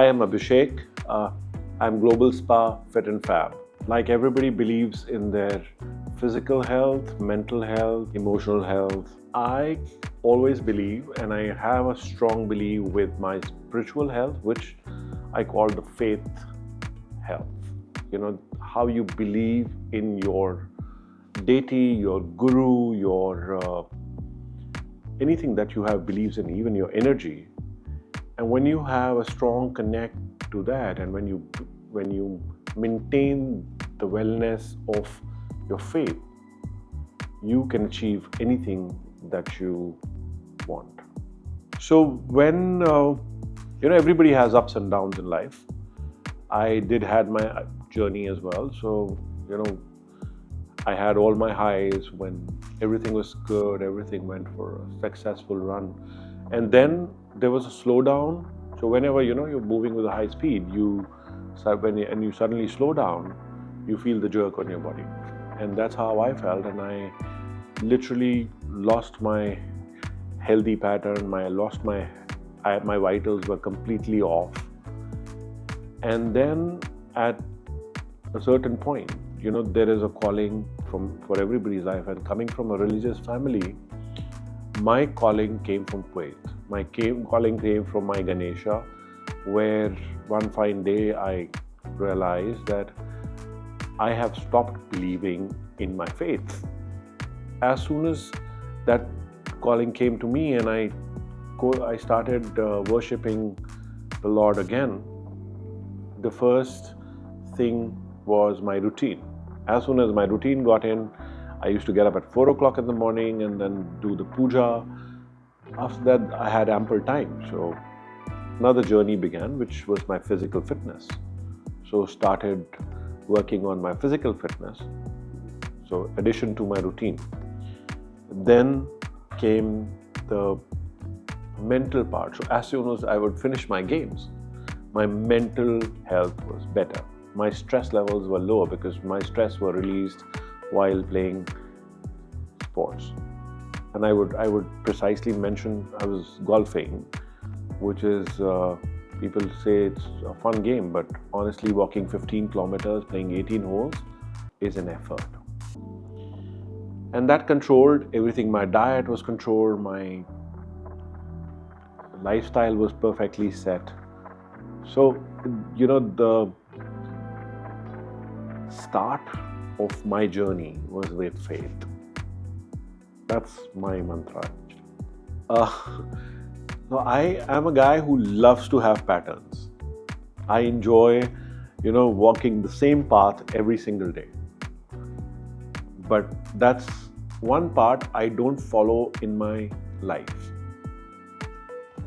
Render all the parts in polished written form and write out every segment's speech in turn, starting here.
I'm Abhishek. I'm GlobalSpa Fit and Fab. Like everybody believes in their physical health, mental health, emotional health. I always believe, and I have a strong belief with my spiritual health, which I call the faith health. You know, how you believe in your deity, your guru, your anything that you have believes in, even your energy. And when you have a strong connect to that, and when you maintain the wellness of your faith, you can achieve anything that you want. So when everybody has ups and downs in life, I did had my journey as well. So I had all my highs when everything was good, everything went for a successful run, and then there was a slowdown. So whenever you're moving with a high speed, you suddenly slow down, you feel the jerk on your body, and that's how I felt. And I literally lost my healthy pattern. My vitals were completely off. And then at a certain point, there is a calling for everybody's life. And coming from a religious family, my calling came from Kuwait. My calling came from my Ganesha, where one fine day I realized that I have stopped believing in my faith. As soon as that calling came to me and I started worshipping the Lord again, the first thing was my routine. As soon as my routine got in, I used to get up at 4 o'clock in the morning and then do the puja. After that, I had ample time. So another journey began, which was my physical fitness. So started working on my physical fitness. So addition to my routine. Then came the mental part. So as soon as I would finish my games, my mental health was better. My stress levels were lower because my stress were released while playing sports. And I would precisely mention I was golfing, which is, people say it's a fun game, but honestly walking 15 kilometers, playing 18 holes is an effort. And that controlled everything. My diet was controlled, my lifestyle was perfectly set. So, the start of my journey was with faith. That's my mantra. Now I am a guy who loves to have patterns. I enjoy, walking the same path every single day. But that's one part I don't follow in my life.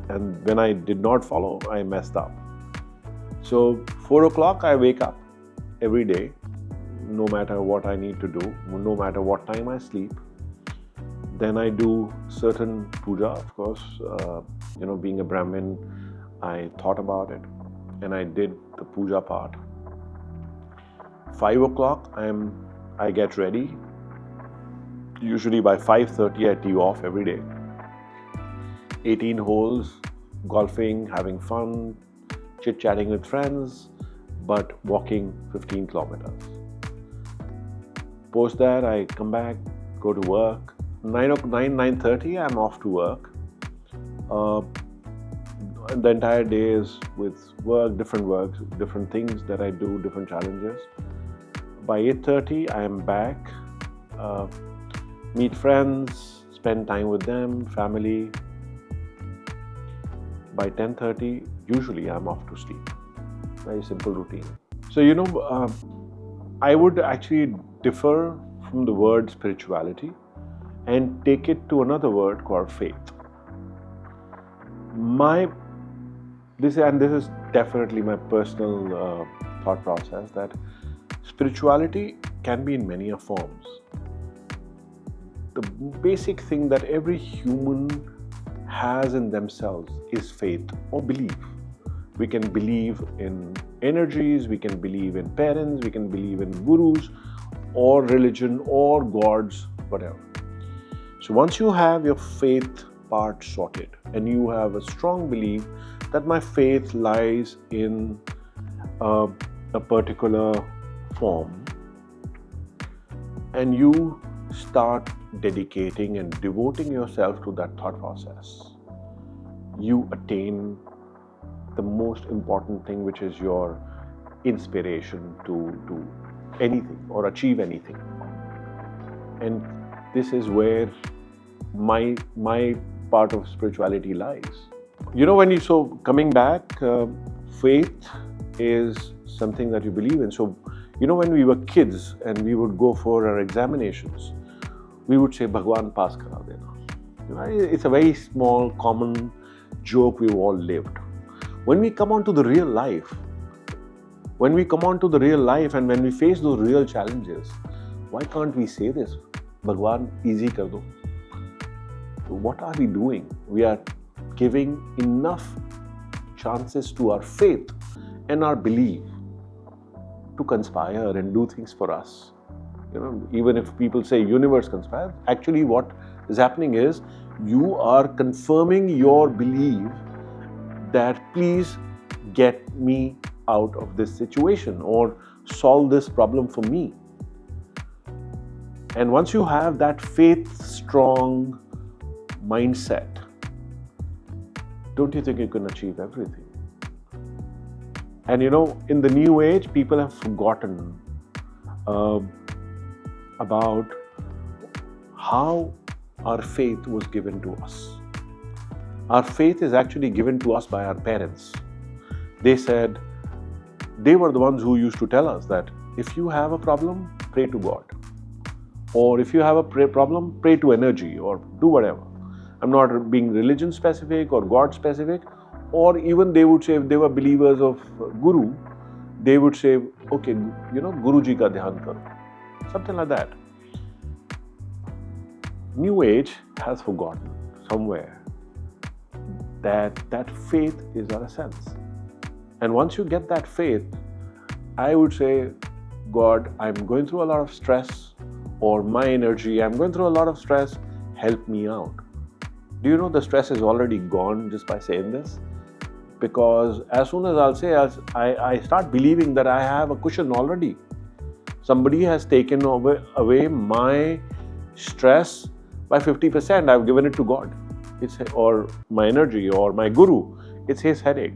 And when I did not follow, I messed up. So 4 o'clock, I wake up every day, no matter what I need to do, no matter what time I sleep. Then I do certain puja, of course. Being a Brahmin, I thought about it and I did the puja part. 5 o'clock, I get ready. Usually by 5:30, I tee off every day. 18 holes, golfing, having fun, chit-chatting with friends, but walking 15 kilometers. Post that, I come back, go to work. 9:30, I'm off to work. The entire day is with work, different things that I do, different challenges. By 8:30, I am back, meet friends, spend time with them, family. By 10:30, usually I'm off to sleep. Very simple routine. So, I would actually differ from the word spirituality and take it to another word called faith. This is definitely my personal thought process, that spirituality can be in many forms. The basic thing that every human has in themselves is faith or belief. We can believe in energies, we can believe in parents, we can believe in gurus or religion or gods, whatever. So once you have your faith part sorted and you have a strong belief that my faith lies in a particular form, and you start dedicating and devoting yourself to that thought process, you attain the most important thing, which is your inspiration to do anything or achieve anything. And this is where my part of spirituality lies. Coming back, faith is something that you believe in. So, when we were kids and we would go for our examinations, we would say, Bhagwan pass kara dena. It's a very small, common joke we've all lived. When we come on to the real life, and when we face those real challenges, why can't we say this? Bhagwan, easy kar do. What are we doing? We are giving enough chances to our faith and our belief to conspire and do things for us. Even if people say universe conspires, actually what is happening is you are confirming your belief that please get me out of this situation or solve this problem for me. And once you have that faith-strong mindset, don't you think you can achieve everything? And in the new age, people have forgotten about how our faith was given to us. Our faith is actually given to us by our parents. They were the ones who used to tell us that if you have a problem, pray to God. Or if you have a problem, pray to energy or do whatever. I'm not being religion specific or God specific. Or even they would say, if they were believers of Guru, they would say, okay, Guruji ka dhyan karo. Something like that. New Age has forgotten somewhere that faith is our essence. And once you get that faith, I would say, God, I'm going through a lot of stress, or my energy, I'm going through a lot of stress, help me out. Do you know the stress is already gone just by saying this? Because as soon as I start believing that I have a cushion already. Somebody has taken away my stress by 50%. I've given it to God. Or my energy or my guru. It's his headache.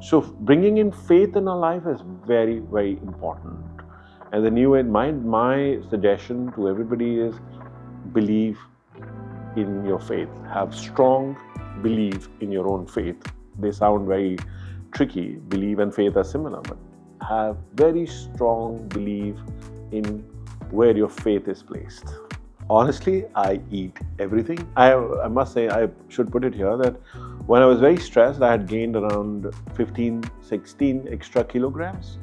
So bringing in faith in our life is very, very important. And the new age, my suggestion to everybody is believe in your faith. Have strong belief in your own faith. They sound very tricky. Belief and faith are similar, but have very strong belief in where your faith is placed. Honestly, I eat everything. I must say, I should put it here that when I was very stressed, I had gained around 15, 16 extra kilograms.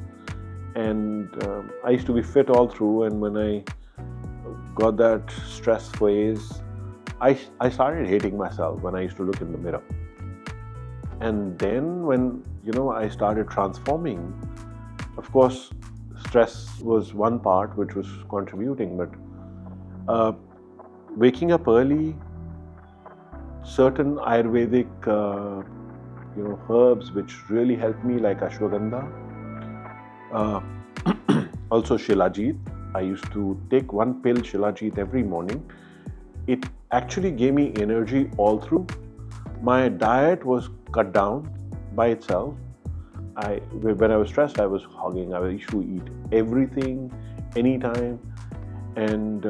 And I used to be fit all through. And when I got that stress phase, I started hating myself when I used to look in the mirror. And then when, I started transforming, of course, stress was one part which was contributing, but waking up early, certain Ayurvedic, herbs which really helped me, like ashwagandha, also shilajit. I used to take one pill shilajit every morning. It actually gave me energy all through. My diet was cut down by itself. When I was stressed, I was hogging. I used to eat everything, anytime, and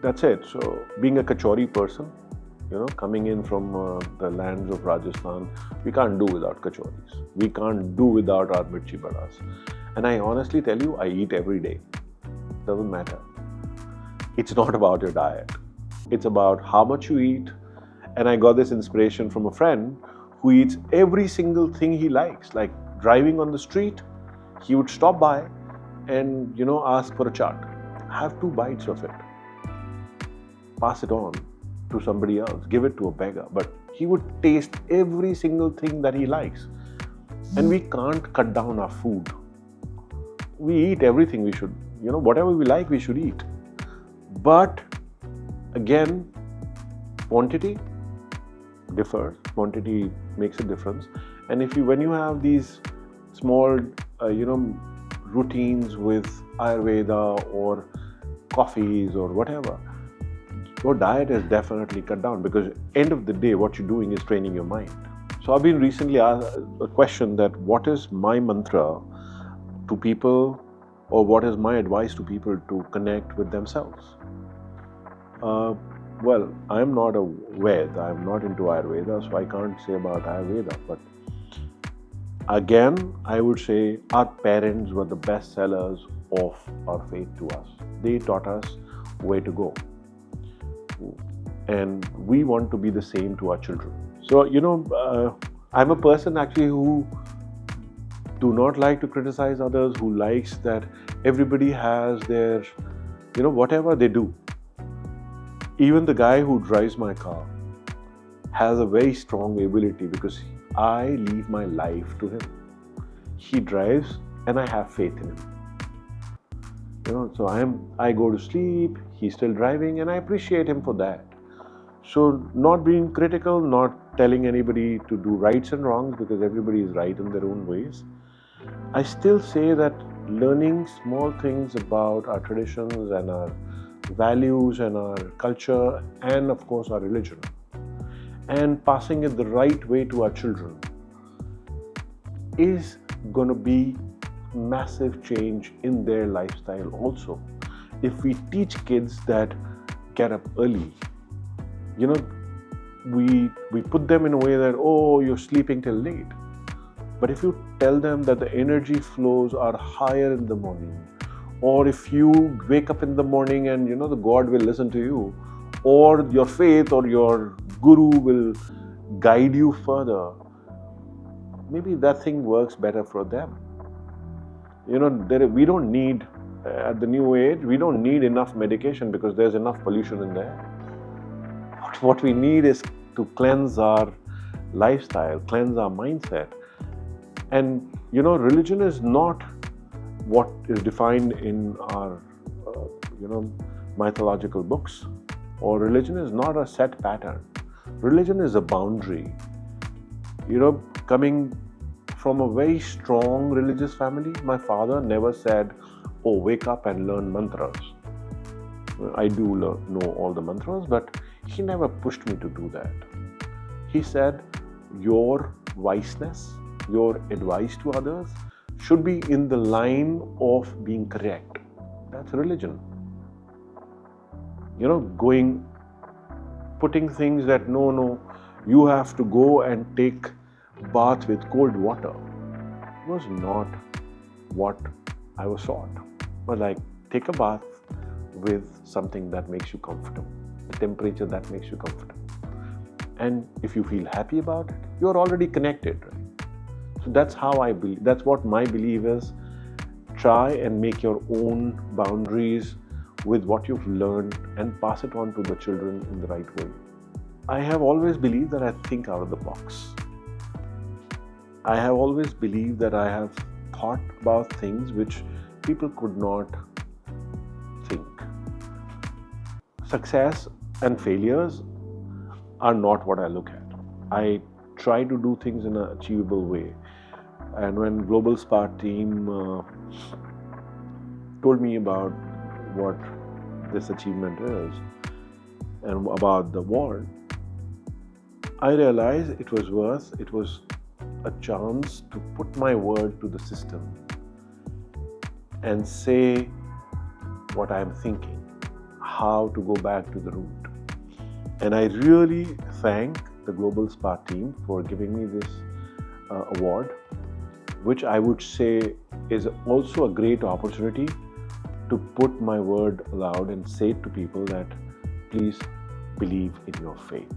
that's it. So, being a kachori person, coming in from the lands of Rajasthan, we can't do without kachoris. We can't do without our mirchi badas. And I honestly tell you, I eat every day. Doesn't matter. It's not about your diet. It's about how much you eat. And I got this inspiration from a friend who eats every single thing he likes. Like driving on the street, he would stop by and, ask for a chaat. Have 2 bites of it. Pass it on to somebody else. Give it to a beggar. But he would taste every single thing that he likes. And we can't cut down our food. We eat everything we should. Whatever we like, we should eat. But again, quantity differs. Quantity makes a difference. And when you have these small, routines with Ayurveda or coffees or whatever, your diet is definitely cut down, because end of the day, what you're doing is training your mind. So I've been recently asked a question that what is my mantra to people, or what is my advice to people to connect with themselves? Well, I'm not a Ved, I'm not into Ayurveda, so I can't say about Ayurveda. But again, I would say our parents were the best sellers of our faith to us. They taught us where to go. And we want to be the same to our children. So, I'm a person actually who do not like to criticize others, who likes that everybody has their, whatever they do. Even the guy who drives my car has a very strong ability, because I leave my life to him. He drives and I have faith in him. So I go to sleep, he's still driving, and I appreciate him for that. So not being critical, not telling anybody to do rights and wrongs, because everybody is right in their own ways. I still say that learning small things about our traditions and our values and our culture, and of course our religion, and passing it the right way to our children, is going to be massive change in their lifestyle also. If we teach kids that get up early, we put them in a way that, oh, you're sleeping till late. But if you tell them that the energy flows are higher in the morning, or if you wake up in the morning and the God will listen to you, or your faith or your guru will guide you further, maybe that thing works better for them. We don't need, at the new age, we don't need enough medication, because there's enough pollution in there. What we need is to cleanse our lifestyle, cleanse our mindset. And religion is not what is defined in our mythological books, or religion is not a set pattern. Religion is a boundary. Coming from a very strong religious family, my father never said, oh, wake up and learn mantras. I do know all the mantras, but he never pushed me to do that. He said, your wiseness, your advice to others should be in the line of being correct. That's religion. Putting things that, no, you have to go and take bath with cold water, was not what I was taught. But like, take a bath with something that makes you comfortable, the temperature that makes you comfortable. And if you feel happy about it, you're already connected, right? So that's how I believe, that's what my belief is. Try and make your own boundaries with what you've learned and pass it on to the children in the right way. I have always believed that I think out of the box. I have always believed that I have thought about things which people could not think. Success and failures are not what I look at. I try to do things in an achievable way. And when GlobalSpa team told me about what this achievement is and about the award, I realized it was a chance to put my word to the system and say what I'm thinking, how to go back to the root. And I really thank the GlobalSpa team for giving me this award, which I would say is also a great opportunity to put my word aloud and say to people that please believe in your faith.